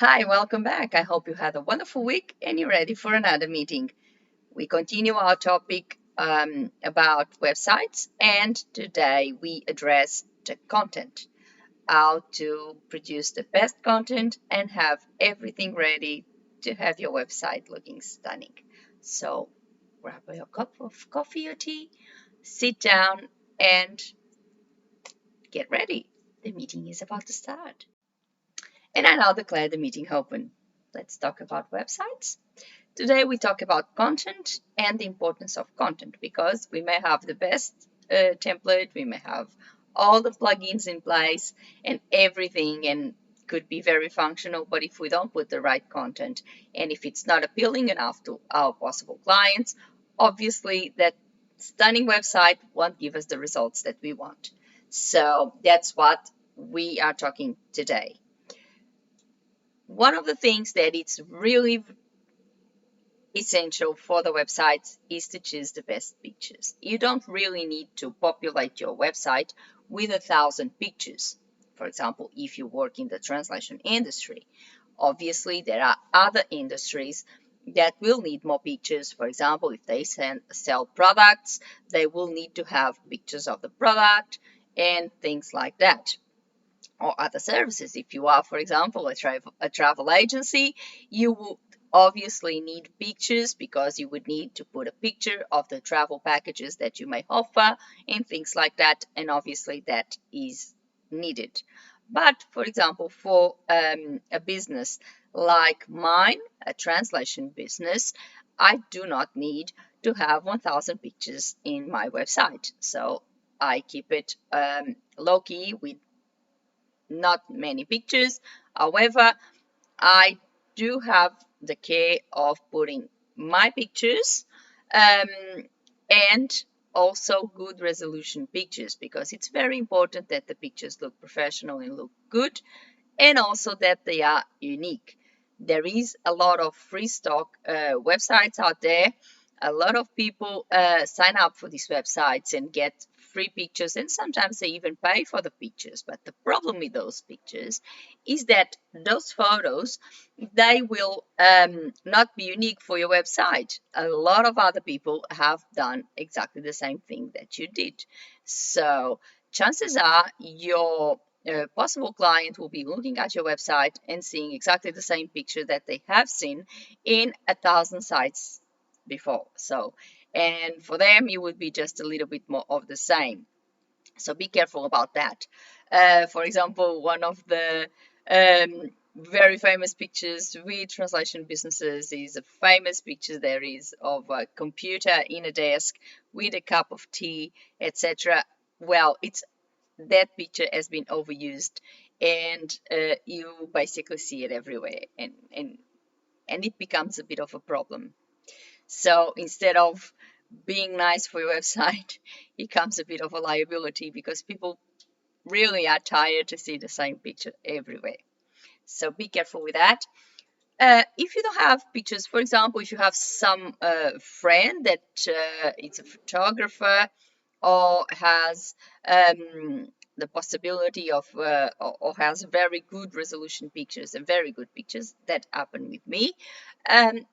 Hi, welcome back. I hope you had a wonderful week and you're ready for another meeting. We continue our topic about websites, and today we address the content, how to produce the best content and have everything ready to have your website looking stunning. So, grab your cup of coffee or tea, sit down, and get ready. The meeting is about to start. And I now declare the meeting open. Let's talk about websites. Today we talk about content and the importance of content because we may have the best template, we may have all the plugins in place and everything and could be very functional, but if we don't put the right content and if it's not appealing enough to our possible clients, obviously that stunning website won't give us the results that we want. So that's what we are talking today. One of the things that it's really essential for the websites is to choose the best pictures. You don't really need to populate your website with 1,000 pictures. For example, if you work in the translation industry, obviously there are other industries that will need more pictures. For example, if they sell products, they will need to have pictures of the product and things like that, or other services. If you are, for example, a travel agency, you will obviously need pictures because you would need to put a picture of the travel packages that you may offer and things like that. And obviously, that is needed. But for example, for a business like mine, a translation business, I do not need to have 1,000 pictures in my website. So I keep it low key with not many pictures. However, I do have the care of putting my pictures um, and also good resolution pictures because it's very important that the pictures look professional and look good and also that they are unique. There is a lot of free stock websites out there. A lot of people sign up for these websites and get free pictures, and sometimes they even pay for the pictures. But the problem with those pictures is that those photos, they will not be unique for your website. A lot of other people have done exactly the same thing that you did. So chances are your a possible client will be looking at your website and seeing exactly the same picture that they have seen in 1,000 sites before. So, and for them, it would be just a little bit more of the same. So be careful about that. For example, one of the very famous pictures with translation businesses is a famous picture there is of a computer in a desk with a cup of tea, etc. Well, it's that picture has been overused and you basically see it everywhere and it becomes a bit of a problem. So instead of being nice for your website, it becomes a bit of a liability because people really are tired to see the same picture everywhere. So be careful with that. If you don't have pictures, for example, if you have some friend that is a photographer or has the possibility of or has very good resolution pictures and very good pictures that happen with me,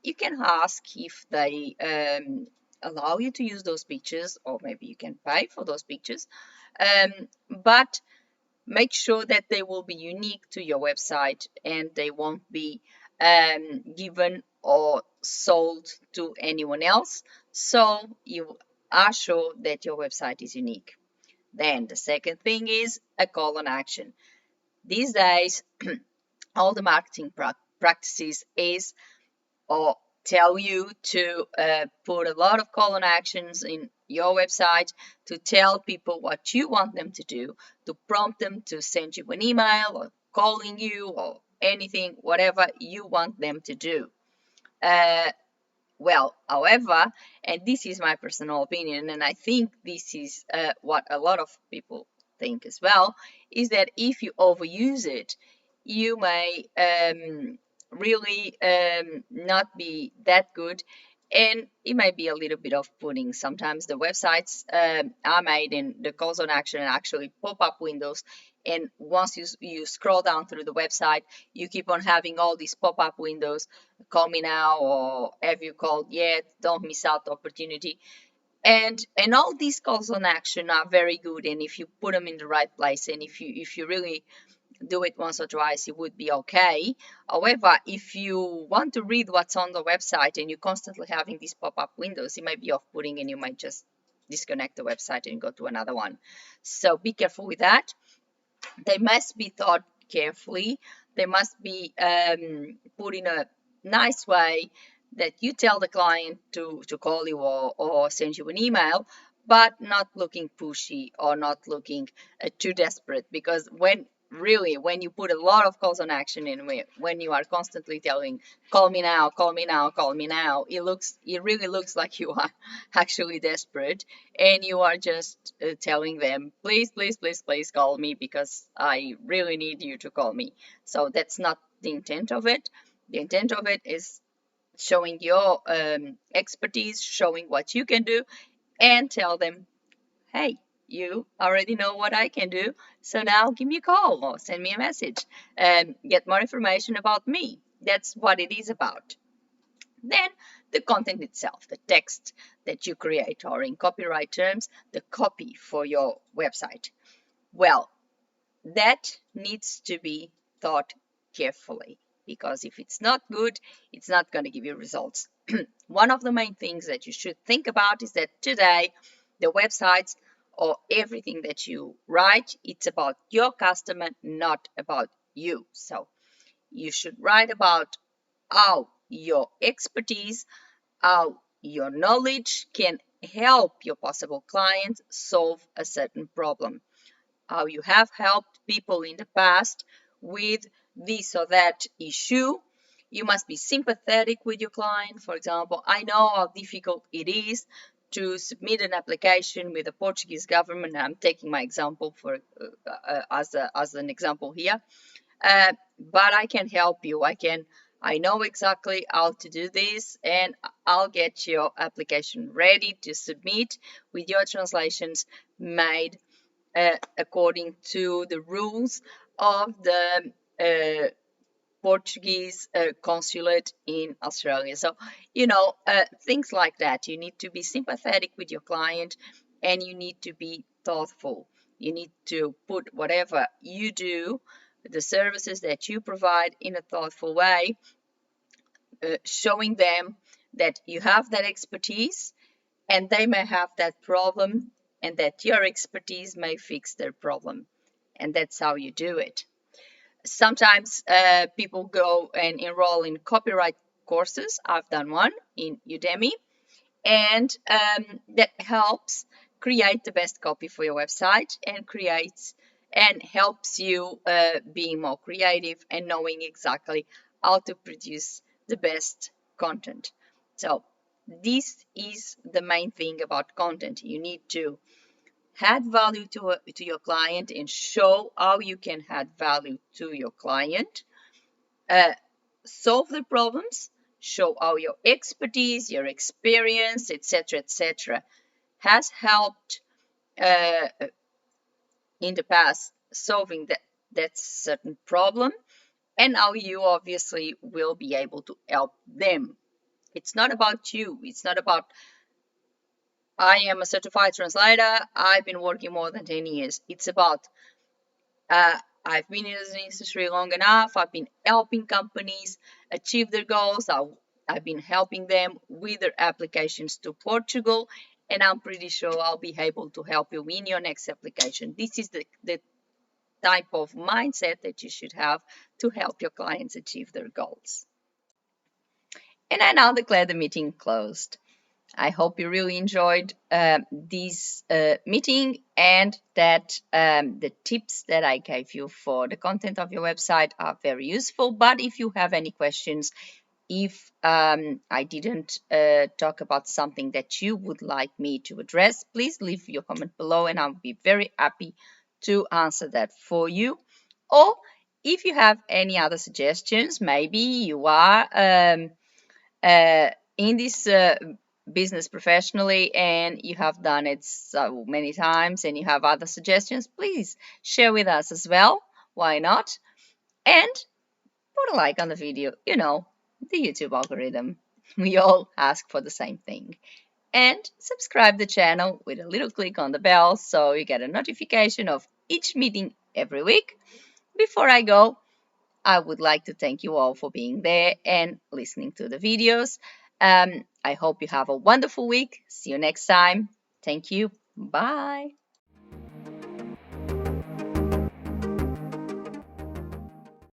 you can ask if they allow you to use those pictures, or maybe you can pay for those pictures, but make sure that they will be unique to your website and they won't be given or sold to anyone else, so you are sure that your website is unique. Then the second thing is a call on action. These days, all the marketing practices is or tell you to put a lot of call on actions in your website to tell people what you want them to do, to prompt them to send you an email or calling you or anything, whatever you want them to do. Uh, well, however, and this is my personal opinion, and I think this is what a lot of people think as well, is that if you overuse it, you may really not be that good And it might be a little bit off-putting. Sometimes the websites are made and the calls on action actually pop-up windows. And once you scroll down through the website, you keep on having all these pop-up windows. Call me now, or have you called yet? Don't miss out the opportunity. And all these calls on action are very good. And if you put them in the right place, and if you really do it once or twice, it would be okay. However, if you want to read what's on the website and you're constantly having these pop-up windows, it might be off-putting and you might just disconnect the website and go to another one. So be careful with that. They must be thought carefully. They must be put in a nice way that you tell the client to call you or send you an email, but not looking pushy or not looking too desperate. Because when you put a lot of calls on action in, when you are constantly telling call me now, call me now, call me now, it really looks like you are actually desperate, and you are just telling them please, please, please, please call me because I really need you to call me. So that's not the intent of it. The intent of it is showing your expertise, showing what you can do, and tell them, hey, you already know what I can do, so now give me a call or send me a message and get more information about me. That's what it is about. Then the content itself, the text that you create, or in copyright terms, the copy for your website. Well, that needs to be thought carefully, because if it's not good, it's not going to give you results. One of the main things that you should think about is that today the websites or everything that you write, it's about your customer, not about you. So you should write about how your expertise, how your knowledge can help your possible client solve a certain problem, how you have helped people in the past with this or that issue. You must be sympathetic with your client. For example, I know how difficult it is to submit an application with the Portuguese government. I'm taking my example as an example here, but I can help you. I know exactly how to do this, and I'll get your application ready to submit with your translations made according to the rules of the Portuguese consulate in Australia. So, things like that. You need to be sympathetic with your client, and you need to be thoughtful. You need to put whatever you do, the services that you provide, in a thoughtful way, showing them that you have that expertise and they may have that problem, and that your expertise may fix their problem. And that's how you do it. Sometimes people go and enroll in copyright courses. I've done one in Udemy, and that helps create the best copy for your website, and creates and helps you being more creative and knowing exactly how to produce the best content. So this is the main thing about content. You need to add value to your client and show how you can add value to your client, uh, solve the problems, show how your expertise, your experience, etc., has helped uh, in the past solving that certain problem, and how you obviously will be able to help them. It's not about you. It's not about, I am a certified translator, I've been working more than 10 years. It's about, I've been in this industry long enough. I've been helping companies achieve their goals. I've been helping them with their applications to Portugal, and I'm pretty sure I'll be able to help you in your next application. This is the type of mindset that you should have to help your clients achieve their goals. And I now declare the meeting closed. I hope you really enjoyed this meeting, and that the tips that I gave you for the content of your website are very useful. But if you have any questions, if I didn't talk about something that you would like me to address, please leave your comment below and I'll be very happy to answer that for you. Or if you have any other suggestions, maybe you are in this business professionally and you have done it so many times and you have other suggestions, please share with us as well. Why not? And put a like on the video. You know, the YouTube algorithm. We all ask for the same thing. And subscribe the channel with a little click on the bell so you get a notification of each meeting every week. Before I go, I would like to thank you all for being there and listening to the videos. I hope you have a wonderful week. See you next time. Thank you. Bye.